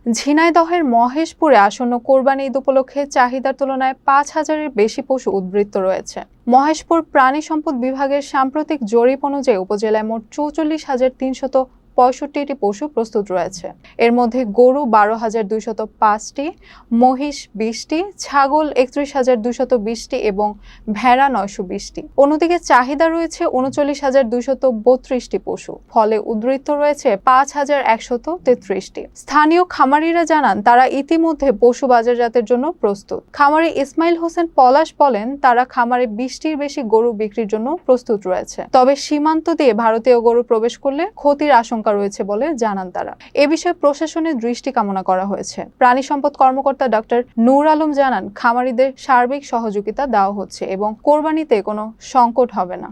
ঝিনাইদহের মহেশপুরে আসন্ন কোরবানি ঈদ উপলক্ষে চাহিদার তুলনায় ৫,০০০-এর বেশি পশু উদ্বৃত্ত রয়েছে। মহেশপুর প্রাণী সম্পদ বিভাগের সাম্প্রতিক জরিপ অনুযায়ী উপজেলায় মোট ৪৪,৩৬৫টি পশু প্রস্তুত রয়েছে। এর মধ্যে গরু ১২,২০৫টি, মহিষ ২০টি, ছাগল ৩১,২20টি এবং ভেড়া ৯২০টি। অন্যদিকে চাহিদা রয়েছে ৩৯,২32টি পশু, ফলে উদ্বৃত্ত রয়েছে ৫,১33টি। স্থানীয় খামারিরা জানান তারা ইতিমধ্যে পশু বাজারজাতের জন্য প্রস্তুত। খামারি ইসমাইল হোসেন পলাশ বলেন তারা খামারে ২০টির বেশি গরু বিক্রির জন্য প্রস্তুত রয়েছে। তবে সীমান্ত দিয়ে ভারতীয় গরু প্রবেশ করলে ক্ষতির আশঙ্কা রয়েছে বলে জানান তারা। এ বিষয়ে প্রশাসনের দৃষ্টি কামনা করা হয়েছে। প্রাণী সম্পদ কর্মকর্তা ডক্টর নূর আলম জানান খামারিদের সার্বিক সহযোগিতা দেওয়া হচ্ছে এবং কোরবানিতে কোনো সংকট হবে না।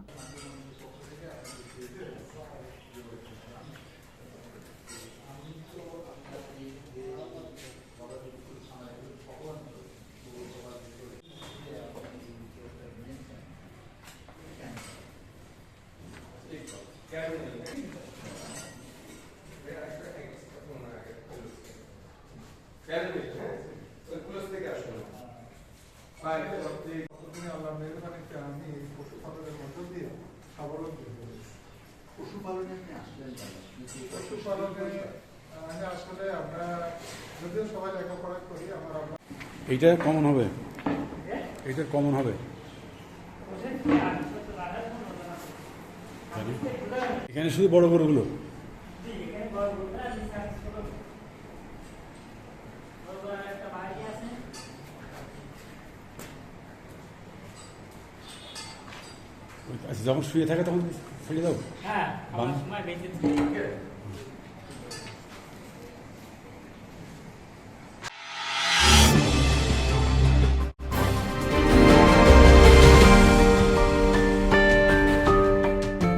এইটা কমন হবে, এইটা কমন হবে। এখানে শুধু বড় গরুগুলো। আচ্ছা, যখন শুয়ে থাকে তখন ফেলে দাও।